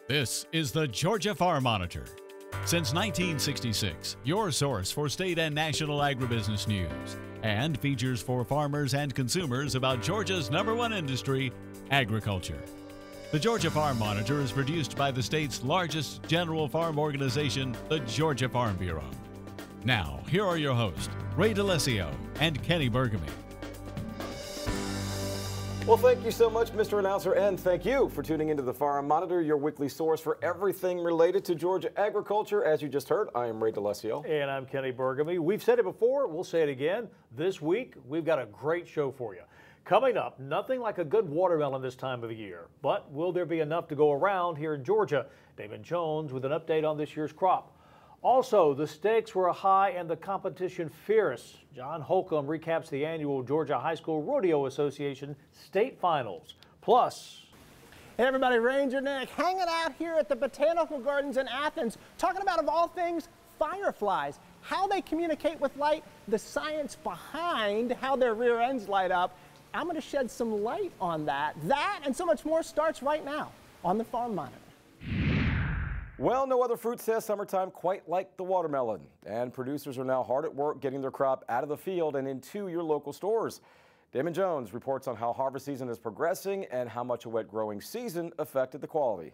This is the Georgia Farm Monitor. Since 1966, your source for state and national agribusiness news, and features for farmers and consumers about Georgia's #1 industry, agriculture. The Georgia Farm Monitor is produced by the state's largest general farm organization, the Georgia Farm Bureau. Now, here are your hosts, Ray DeLessio and Kenny Burgamy. Well, thank you so much, Mr. Announcer, and thank you for tuning into the Farm Monitor, your weekly source for everything related to Georgia agriculture. As you just heard, I am Ray DeLessio. And I'm Kenny Burgamy. We've said it before, we'll say it again. This week, we've got a great show for you. Coming up, nothing like a good watermelon this time of the year. But will there be enough to go around here in Georgia? David Jones with an update on this year's crop. Also, the stakes were high and the competition fierce. John Holcomb recaps the annual Georgia High School Rodeo Association state finals. Plus, hey everybody, Ranger Nick hanging out here at the Botanical Gardens in Athens, talking about, of all things, fireflies, how they communicate with light, the science behind how their rear ends light up. I'm going to shed some light on that. That and so much more starts right now on the Farm Monitor. Well, no other fruit says summertime quite like the watermelon. And producers are now hard at work getting their crop out of the field and into your local stores. Damon Jones reports on how harvest season is progressing and how much a wet growing season affected the quality.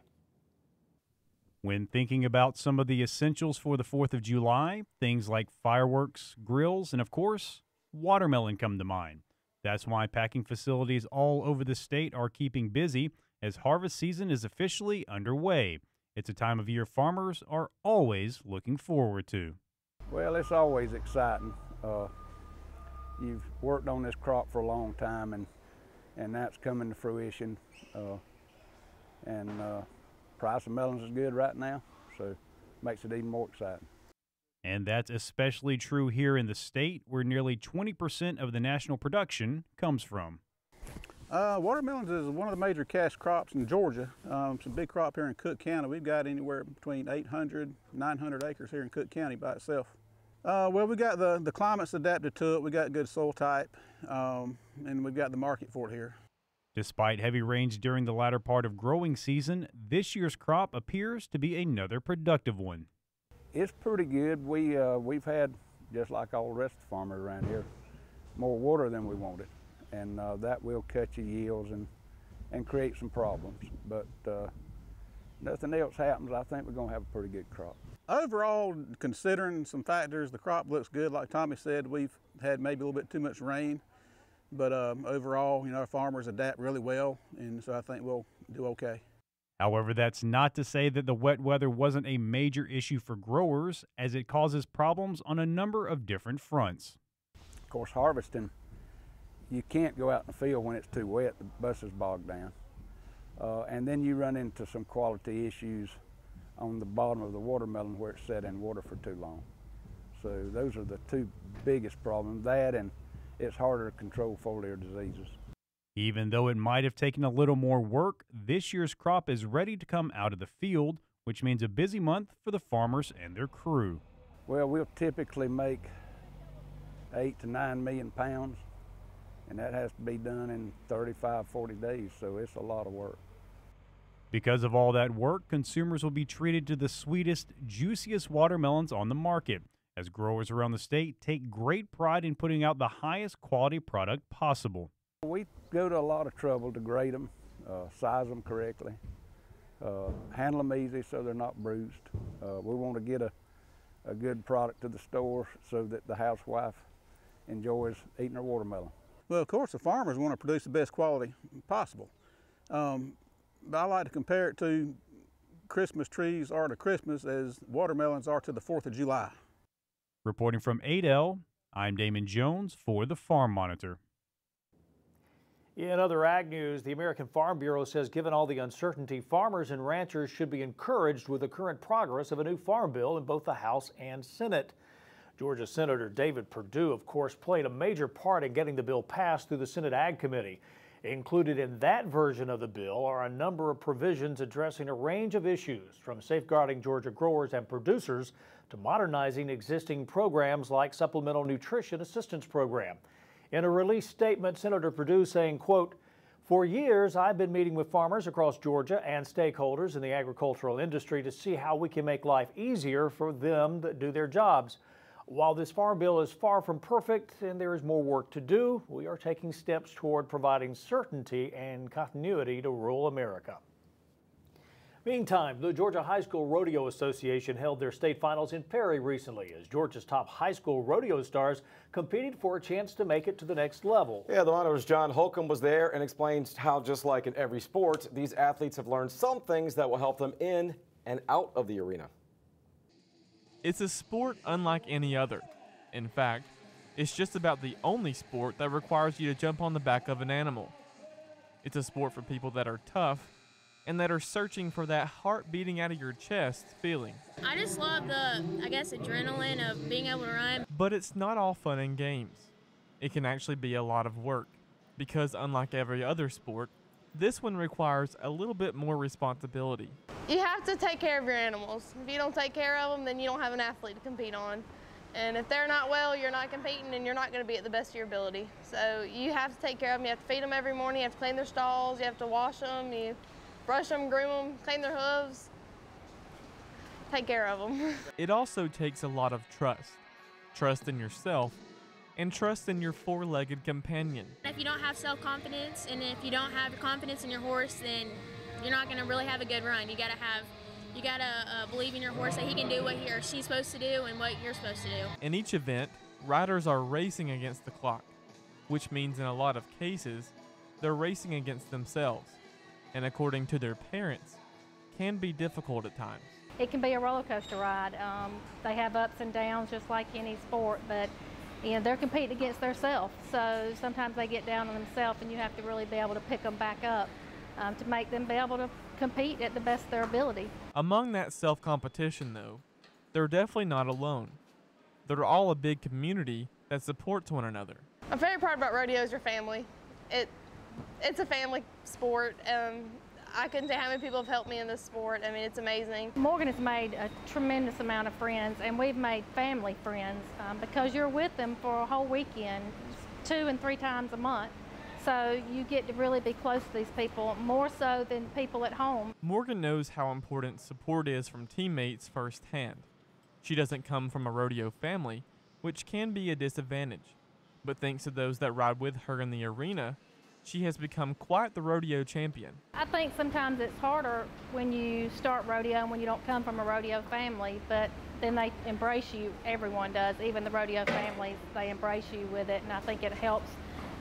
When thinking about some of the essentials for the 4th of July, things like fireworks, grills, and of course, watermelon come to mind. That's why packing facilities all over the state are keeping busy as harvest season is officially underway. It's a time of year farmers are always looking forward to. Well, it's always exciting. You've worked on this crop for a long time, and that's coming to fruition. Price of melons is good right now, so makes it even more exciting. And that's especially true here in the state, where nearly 20% of the national production comes from. Watermelons is one of the major cash crops in Georgia. It's a big crop here in Cook County. We've got anywhere between 800, 900 acres here in Cook County by itself. Well, we got the climate's adapted to it. We got good soil type, and we've got the market for it here. Despite heavy rains during the latter part of growing season, this year's crop appears to be another productive one. It's pretty good. We've had, just like all the rest of the farmers around here, more water than we wanted. And that will cut your yields and create some problems. But nothing else happens, I think we're going to have a pretty good crop. Overall, considering some factors, the crop looks good. Like Tommy said, we've had maybe a little bit too much rain. But overall, our farmers adapt really well, and so I think we'll do okay. However, that's not to say that the wet weather wasn't a major issue for growers, as it causes problems on a number of different fronts. Of course, harvesting, you can't go out in the field when it's too wet, the buses bog down. And then you run into some quality issues on the bottom of the watermelon where it's set in water for too long. So those are the two biggest problems, that and it's harder to control foliar diseases. Even though it might have taken a little more work, this year's crop is ready to come out of the field, which means a busy month for the farmers and their crew. Well, we'll typically make 8 to 9 million pounds. And that has to be done in 35, 40 days, so it's a lot of work. Because of all that work, consumers will be treated to the sweetest, juiciest watermelons on the market, as growers around the state take great pride in putting out the highest quality product possible. We go to a lot of trouble to grade them, size them correctly, handle them easy so they're not bruised. We want to get a good product to the store so that the housewife enjoys eating her watermelon. Well, of course, the farmers want to produce the best quality possible. But I like to compare it to Christmas trees are to Christmas as watermelons are to the 4th of July. Reporting from Adel, I'm Damon Jones for the Farm Monitor. In other ag news, the American Farm Bureau says given all the uncertainty, farmers and ranchers should be encouraged with the current progress of a new farm bill in both the House and Senate. Georgia Senator David Perdue, of course, played a major part in getting the bill passed through the Senate Ag Committee. Included in that version of the bill are a number of provisions addressing a range of issues, from safeguarding Georgia growers and producers to modernizing existing programs like Supplemental Nutrition Assistance Program. In a release statement, Senator Perdue saying, quote, For years, I've been meeting with farmers across Georgia and stakeholders in the agricultural industry to see how we can make life easier for them that do their jobs. While this farm bill is far from perfect and there is more work to do, we are taking steps toward providing certainty and continuity to rural America. Meantime, the Georgia High School Rodeo Association held their state finals in Perry recently as Georgia's top high school rodeo stars competed for a chance to make it to the next level. Yeah, the monitor's John Holcomb was there and explains how, just like in every sport, these athletes have learned some things that will help them in and out of the arena. It's a sport unlike any other. In fact, it's just about the only sport that requires you to jump on the back of an animal. It's a sport for people that are tough and that are searching for that heart beating out of your chest feeling. I just love the, adrenaline of being able to run. But it's not all fun and games. It can actually be a lot of work because unlike every other sport, this one requires a little bit more responsibility. You have to take care of your animals. If you don't take care of them, then you don't have an athlete to compete on. And if they're not well, you're not competing and you're not going to be at the best of your ability. So you have to take care of them. You have to feed them every morning. You have to clean their stalls. You have to wash them. You brush them, groom them, clean their hooves. Take care of them. It also takes a lot of trust. Trust in yourself and trust in your four-legged companion. If you don't have self-confidence and if you don't have confidence in your horse, then you're not going to really have a good run. You gotta believe in your horse that he can do what he or she's supposed to do and what you're supposed to do. In each event, riders are racing against the clock, which means in a lot of cases, they're racing against themselves, and according to their parents, can be difficult at times. It can be a roller coaster ride. They have ups and downs just like any sport, but they're competing against themselves. So sometimes they get down on themselves and you have to really be able to pick them back up to make them be able to compete at the best of their ability. Among that self-competition though, they're definitely not alone. They're all a big community that supports one another. I'm very proud about rodeo as your family. It's a family sport. I couldn't tell how many people have helped me in this sport. I mean, it's amazing. Morgan has made a tremendous amount of friends, and we've made family friends because you're with them for a whole weekend, 2 and 3 times a month. So you get to really be close to these people, more so than people at home. Morgan knows how important support is from teammates firsthand. She doesn't come from a rodeo family, which can be a disadvantage. But thanks to those that ride with her in the arena, she has become quite the rodeo champion. I think sometimes it's harder when you start rodeo and when you don't come from a rodeo family, but then they embrace you. Everyone does, even the rodeo families, they embrace you with it, and I think it helps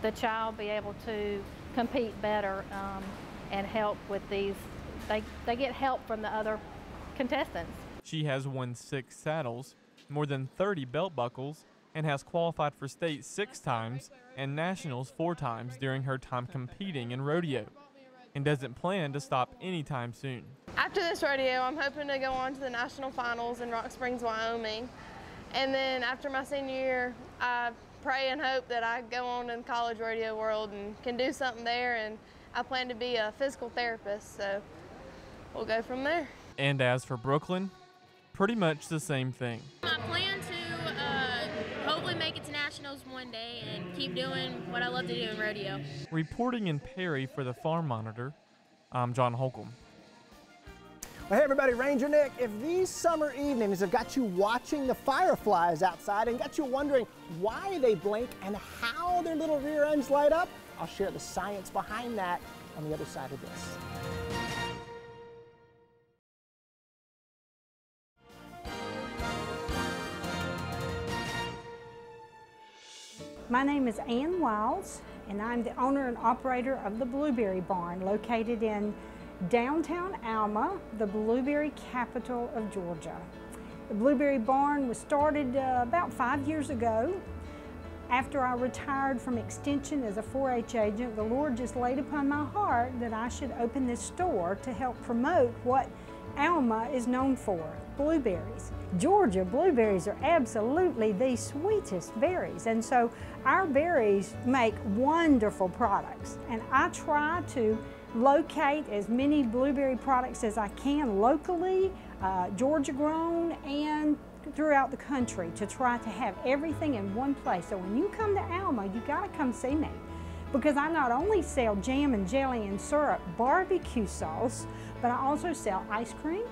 the child be able to compete better and help with these. They get help from the other contestants. She has won 6 saddles, more than 30 belt buckles, and has qualified for state 6 times and nationals 4 times during her time competing in rodeo, and doesn't plan to stop anytime soon. After this rodeo, I'm hoping to go on to the national finals in Rock Springs, Wyoming. And then after my senior year, I pray and hope that I go on in the college rodeo world and can do something there, and I plan to be a physical therapist, so we'll go from there. And as for Brooklyn, pretty much the same thing. I plan to hopefully make it to nationals one day and keep doing what I love to do in rodeo. Reporting in Perry for the Farm Monitor, I'm John Holcomb. Well, hey everybody, Ranger Nick. If these summer evenings have got you watching the fireflies outside and got you wondering why they blink and how their little rear ends light up, I'll share the science behind that on the other side of this. My name is Ann Wiles, and I'm the owner and operator of the Blueberry Barn, located in downtown Alma, the blueberry capital of Georgia. The Blueberry Barn was started about 5 years ago. After I retired from Extension as a 4-H agent, the Lord just laid upon my heart that I should open this store to help promote what Alma is known for, blueberries. Georgia blueberries are absolutely the sweetest berries, and so our berries make wonderful products, and I try to locate as many blueberry products as I can locally, Georgia grown, and throughout the country to try to have everything in one place. So when you come to Alma, you got to come see me, because I not only sell jam and jelly and syrup, barbecue sauce, but I also sell ice cream,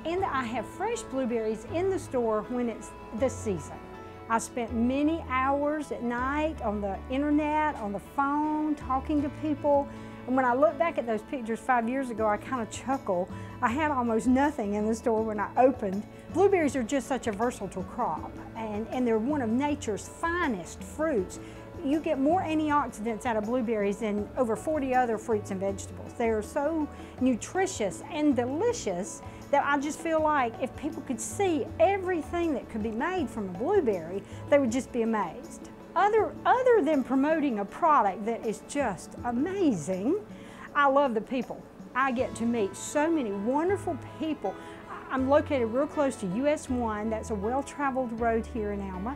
and I have fresh blueberries in the store when it's the season. I spent many hours at night on the internet, on the phone, talking to people. And when I look back at those pictures 5 years ago, I kind of chuckle. I had almost nothing in the store when I opened. Blueberries are just such a versatile crop, and they're one of nature's finest fruits. You get more antioxidants out of blueberries than over 40 other fruits and vegetables. They are so nutritious and delicious that I just feel like if people could see everything that could be made from a blueberry, they would just be amazed. Other than promoting a product that is just amazing, I love the people. I get to meet so many wonderful people. I'm located real close to US 1, that's a well-traveled road here in Alma,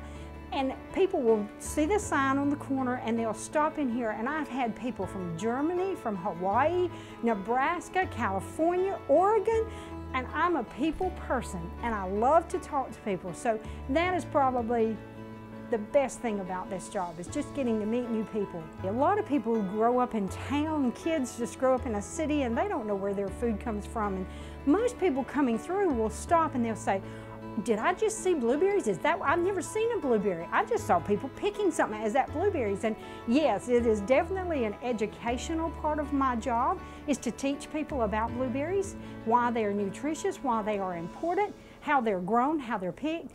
and people will see the sign on the corner and they'll stop in here, and I've had people from Germany, from Hawaii, Nebraska, California, Oregon, and I'm a people person and I love to talk to people, so that is probably the best thing about this job, is just getting to meet new people. A lot of people who grow up in town, kids just grow up in a city and they don't know where their food comes from, and most people coming through will stop and they'll say, did I just see blueberries? Is that, I've never seen a blueberry. I just saw people picking something. Is that blueberries? And yes, it is definitely an educational part of my job, is to teach people about blueberries, why they are nutritious, why they are important, how they're grown, how they're picked.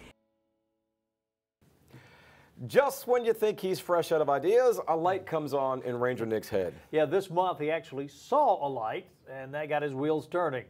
Just when you think he's fresh out of ideas, a light comes on in Ranger Nick's head. Yeah, this month he actually saw a light, and that got his wheels turning.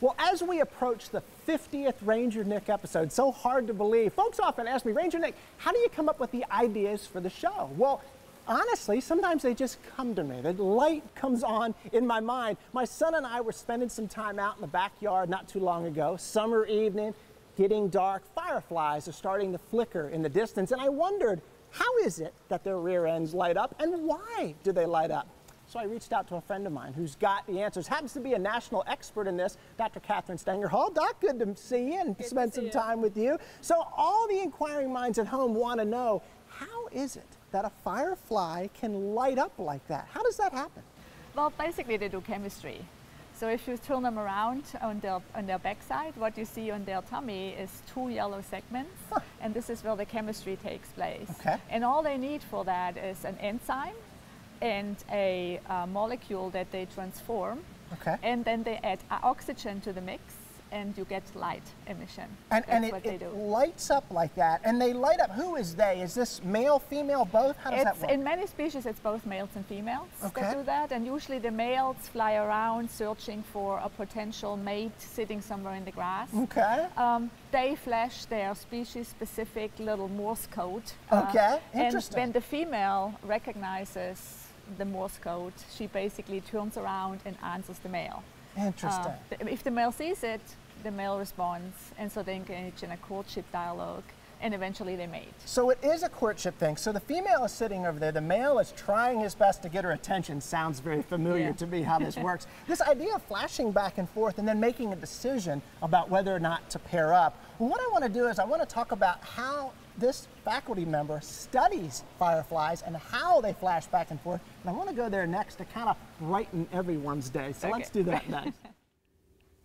Well, as we approach the 50th Ranger Nick episode, so hard to believe, folks often ask me, Ranger Nick, how do you come up with the ideas for the show? Well, honestly, sometimes they just come to me. The light comes on in my mind. My son and I were spending some time out in the backyard not too long ago, summer evening, getting dark. Fireflies are starting to flicker in the distance, and I wondered, how is it that their rear ends light up, and why do they light up? So I reached out to a friend of mine who's got the answers, happens to be a national expert in this, Dr. Catherine Stenger-Hall. Doc, good to see you and spend some time with you. So all the inquiring minds at home want to know, how is it that a firefly can light up like that? How does that happen? Well, basically they do chemistry. So if you turn them around on their backside, what you see on their tummy is 2 yellow segments, and this is where the chemistry takes place. Okay. And all they need for that is an enzyme and a molecule that they transform, and then they add oxygen to the mix, and you get light emission. And it lights up like that, and they light up. Who is they? Is this male, female, both? How does that work? In many species, it's both males and females that do that, and usually the males fly around searching for a potential mate sitting somewhere in the grass. They flash their species-specific little Morse code. Interesting. And when the female recognizes the Morse code, she basically turns around and answers the male. Interesting. If the male sees it, the male responds, and so they engage in a courtship dialogue, and eventually they mate. So it is a courtship thing. So the female is sitting over there, the male is trying his best to get her attention. Sounds very familiar to me how this works. This idea of flashing back and forth and then making a decision about whether or not to pair up. Well, what I want to do is I want to talk about how this faculty member studies fireflies and how they flash back and forth. And I want to go there next to kind of brighten everyone's day. So let's do that next.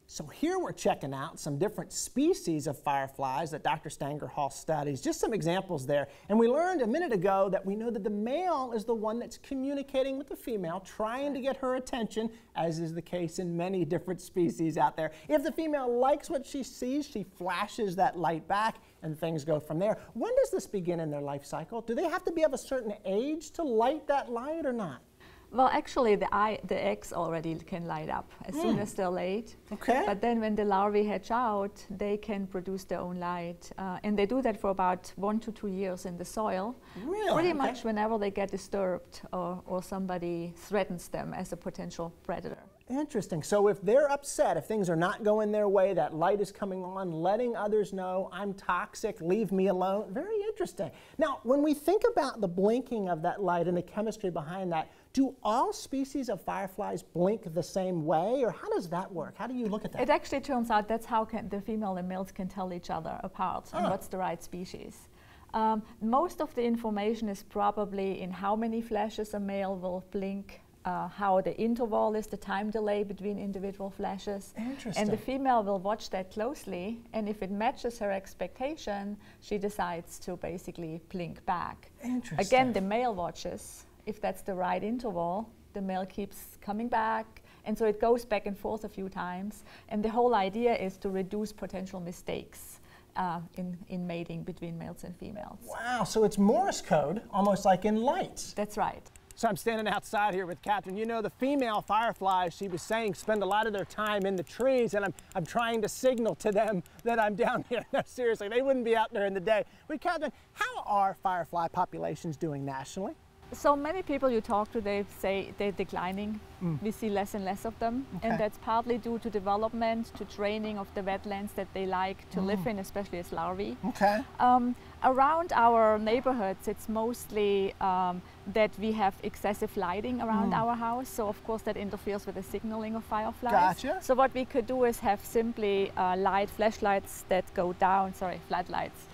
So here we're checking out some different species of fireflies that Dr. Stenger-Hall studies. Just some examples there. And we learned a minute ago that we know that the male is the one that's communicating with the female, trying to get her attention, as is the case in many different species out there. If the female likes what she sees, she flashes that light back, and things go from there. When does this begin in their life cycle? Do they have to be of a certain age to light that light or not? Well, actually, the eggs already can light up as soon as they're laid. But then when the larvae hatch out, they can produce their own light. And they do that for about 1 to 2 years in the soil. Pretty much whenever they get disturbed or somebody threatens them as a potential predator. Interesting. So if they're upset, if things are not going their way, that light is coming on, letting others know, I'm toxic, leave me alone. Very interesting. Now, when we think about the blinking of that light and the chemistry behind that, do all species of fireflies blink the same way, or how does that work? How do you look at that? It actually turns out that's how the female and males can tell each other apart and what's the right species. Most of the information is probably in how many flashes a male will blink, how the interval is, the time delay between individual flashes. Interesting. And the female will watch that closely, and if it matches her expectation, she decides to basically blink back. Interesting. Again, the male watches. If that's the right interval, the male keeps coming back, and so it goes back and forth a few times. And the whole idea is to reduce potential mistakes in mating between males and females. Wow, so it's Morse code, almost like in lights. That's right. So I'm standing outside here with Catherine. You know, the female fireflies, she was saying, spend a lot of their time in the trees, and I'm trying to signal to them that I'm down here. No, seriously, they wouldn't be out there in the day. But Catherine, how are firefly populations doing nationally? So many people you talk to, they say they're declining. We see less and less of them. Okay. And that's partly due to development, to training of the wetlands that they like to live in, especially as larvae. Okay. Around our neighborhoods, it's mostly that we have excessive lighting around our house. So of course that interferes with the signaling of fireflies. Gotcha. So what we could do is have simply flashlights that go down, floodlights,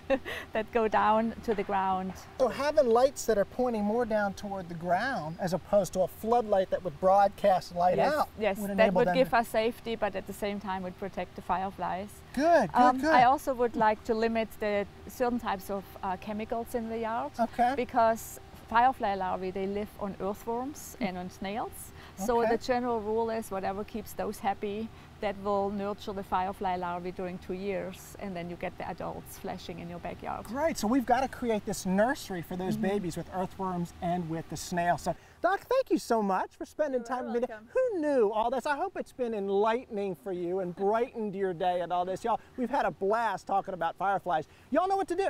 that go down to the ground. So having lights that are pointing more down toward the ground as opposed to a floodlight that would broadcast light out. Yes, that would give us safety, but at the same time would protect the fireflies. Good. I also would like to limit the certain types of chemicals in the yard. Okay. Because firefly larvae, they live on earthworms and on snails. So the general rule is whatever keeps those happy, that will nurture the firefly larvae during 2 years, and then you get the adults flashing in your backyard. Right, so we've got to create this nursery for those babies with earthworms and with the snails. So, Doc, thank you so much for spending time with me. Who knew all this? I hope it's been enlightening for you and brightened your day and all this. Y'all, we've had a blast talking about fireflies. Y'all know what to do.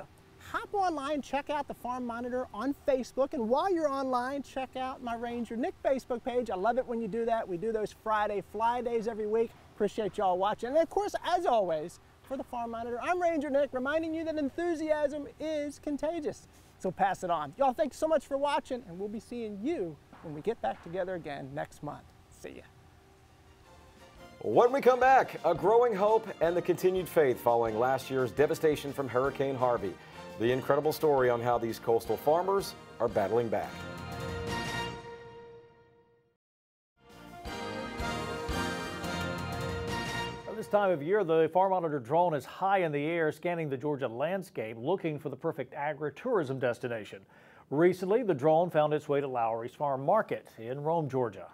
Hop online, check out the Farm Monitor on Facebook, and while you're online, check out my Ranger Nick Facebook page. I love it when you do that. We do those Friday Fly Days every week. Appreciate y'all watching. And of course, as always, for the Farm Monitor, I'm Ranger Nick, reminding you that enthusiasm is contagious. So pass it on. Y'all, thanks so much for watching, and we'll be seeing you when we get back together again next month. See ya. When we come back, a growing hope and the continued faith following last year's devastation from Hurricane Harvey. The incredible story on how these coastal farmers are battling back. At this time of year, the Farm Monitor drone is high in the air, scanning the Georgia landscape, looking for the perfect agritourism destination. Recently, the drone found its way to Lowry's Farm Market in Rome, Georgia.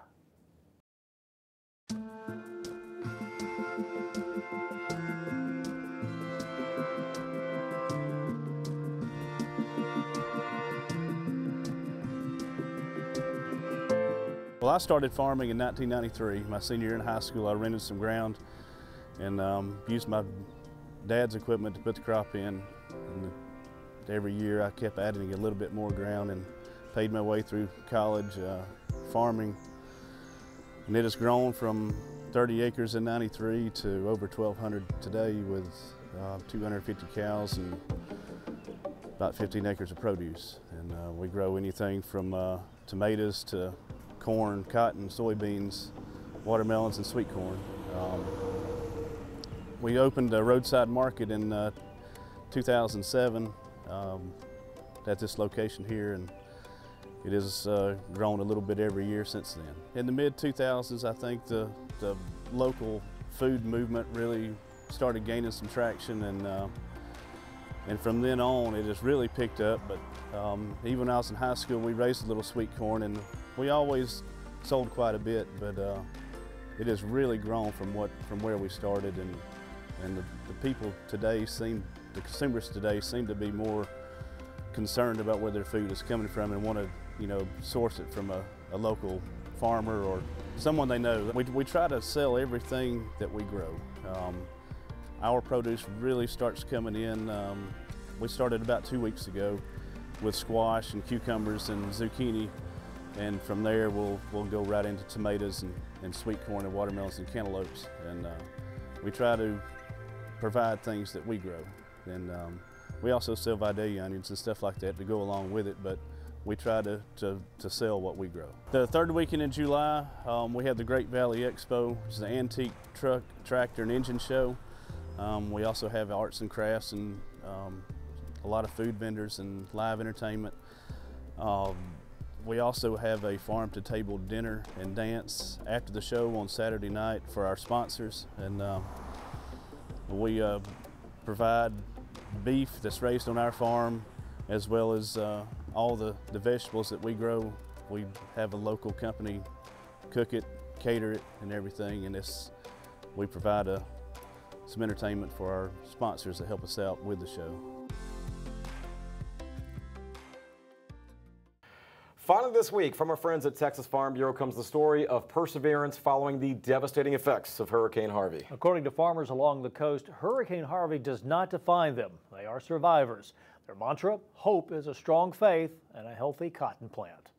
Well, I started farming in 1993. My senior year in high school, I rented some ground and used my dad's equipment to put the crop in. And every year I kept adding a little bit more ground and paid my way through college farming. And it has grown from 30 acres in 93 to over 1,200 today with 250 cows and about 15 acres of produce. And we grow anything from tomatoes to corn, cotton, soybeans, watermelons, and sweet corn. We opened a roadside market in 2007 at this location here, and it has grown a little bit every year since then. In the mid-2000s, I think the local food movement really started gaining some traction, and from then on it has really picked up. But even when I was in high school, we raised a little sweet corn, and we always sold quite a bit, but it has really grown from where we started, and the people today the consumers today seem to be more concerned about where their food is coming from and want to, source it from a local farmer or someone they know. We try to sell everything that we grow. Our produce really starts coming in. We started about 2 weeks ago with squash and cucumbers and zucchini, and from there we'll go right into tomatoes and sweet corn and watermelons and cantaloupes. And we try to provide things that we grow. And we also sell Vidalia onions and stuff like that to go along with it, but we try to sell what we grow. The third weekend in July, we have the Great Valley Expo, which is an antique truck, tractor, and engine show. We also have arts and crafts and a a lot of food vendors and live entertainment. We also have a farm-to-table dinner and dance after the show on Saturday night for our sponsors, and we provide beef that's raised on our farm, as well as all the vegetables that we grow. We have a local company cook it, cater it, and everything, and we provide some entertainment for our sponsors that help us out with the show. Finally this week, from our friends at Texas Farm Bureau comes the story of perseverance following the devastating effects of Hurricane Harvey. According to farmers along the coast, Hurricane Harvey does not define them. They are survivors. Their mantra, hope is a strong faith and a healthy cotton plant.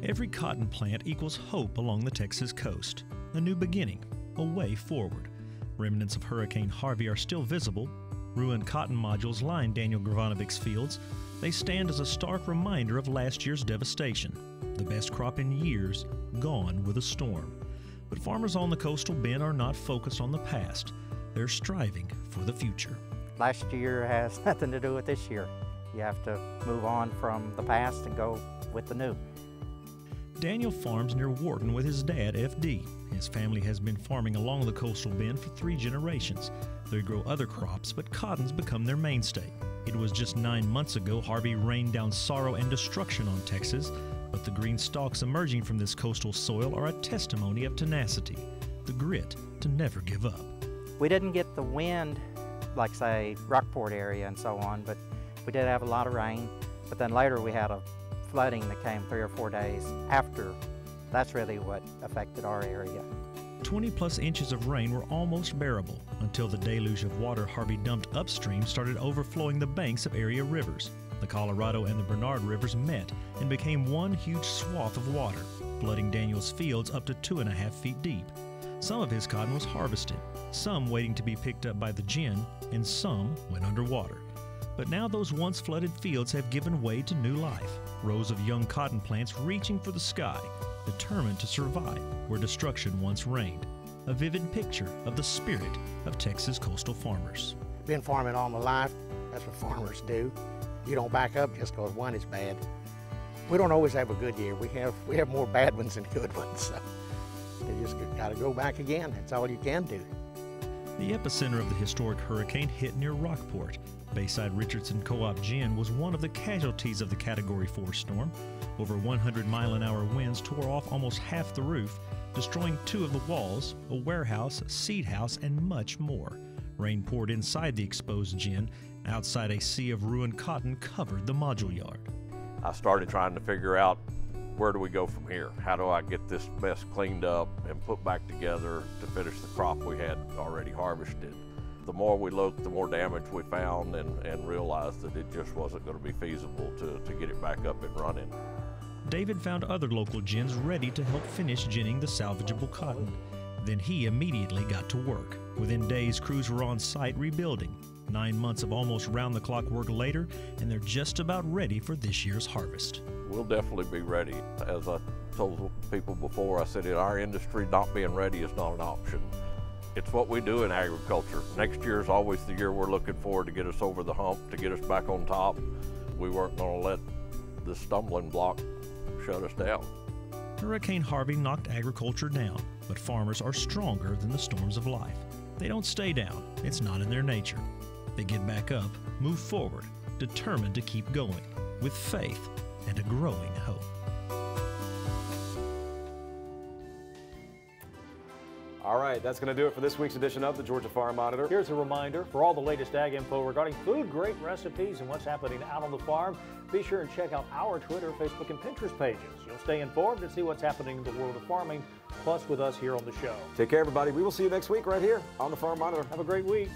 Every cotton plant equals hope along the Texas coast. A new beginning, a way forward. Remnants of Hurricane Harvey are still visible. Ruined cotton modules line Daniel Gravanovic's fields. They stand as a stark reminder of last year's devastation. The best crop in years, gone with a storm. But farmers on the coastal bend are not focused on the past. They're striving for the future. Last year has nothing to do with this year. You have to move on from the past and go with the new. Daniel farms near Wharton with his dad, F.D. His family has been farming along the coastal bend for 3 generations. They grow other crops, but cotton's become their mainstay. It was just 9 months ago Harvey rained down sorrow and destruction on Texas, but the green stalks emerging from this coastal soil are a testimony of tenacity, the grit to never give up. We didn't get the wind like, say, Rockport area and so on, but we did have a lot of rain. But then later we had a flooding that came 3 or 4 days after. That's really what affected our area. 20-plus inches of rain were almost bearable until the deluge of water Harvey dumped upstream started overflowing the banks of area rivers. The Colorado and the Bernard rivers met and became one huge swath of water, flooding Daniel's fields up to 2.5 feet deep. Some of his cotton was harvested, some waiting to be picked up by the gin, and some went underwater. But now those once flooded fields have given way to new life. Rows of young cotton plants reaching for the sky, determined to survive where destruction once reigned. A vivid picture of the spirit of Texas coastal farmers. Been farming all my life. That's what farmers do. You don't back up just because one is bad. We don't always have a good year. We have more bad ones than good ones. So you just got to go back again. That's all you can do. The epicenter of the historic hurricane hit near Rockport. Bayside Richardson Co-op Gin was one of the casualties of the Category 4 storm. Over 100-mile-an-hour winds tore off almost half the roof, destroying 2 of the walls, a warehouse, a seed house, and much more. Rain poured inside the exposed gin. Outside, a sea of ruined cotton covered the module yard. I started trying to figure out, where do we go from here? How do I get this mess cleaned up and put back together to finish the crop we had already harvested? The more we looked, the more damage we found, and realized that it just wasn't going to be feasible to get it back up and running. David found other local gins ready to help finish ginning the salvageable cotton. Then he immediately got to work. Within days, crews were on site rebuilding. 9 months of almost round-the-clock work later, and they're just about ready for this year's harvest. We'll definitely be ready. As I told people before, I said in our industry, not being ready is not an option. It's what we do in agriculture. Next year is always the year we're looking for to get us over the hump, to get us back on top. We weren't going to let the stumbling block shut us down. Hurricane Harvey knocked agriculture down, but farmers are stronger than the storms of life. They don't stay down. It's not in their nature. They get back up, move forward, determined to keep going, with faith and a growing hope. All right, that's going to do it for this week's edition of the Georgia Farm Monitor. Here's a reminder for all the latest ag info regarding food-grade recipes and what's happening out on the farm. Be sure and check out our Twitter, Facebook, and Pinterest pages. You'll stay informed and see what's happening in the world of farming, plus with us here on the show. Take care, everybody. We will see you next week right here on the Farm Monitor. Have a great week.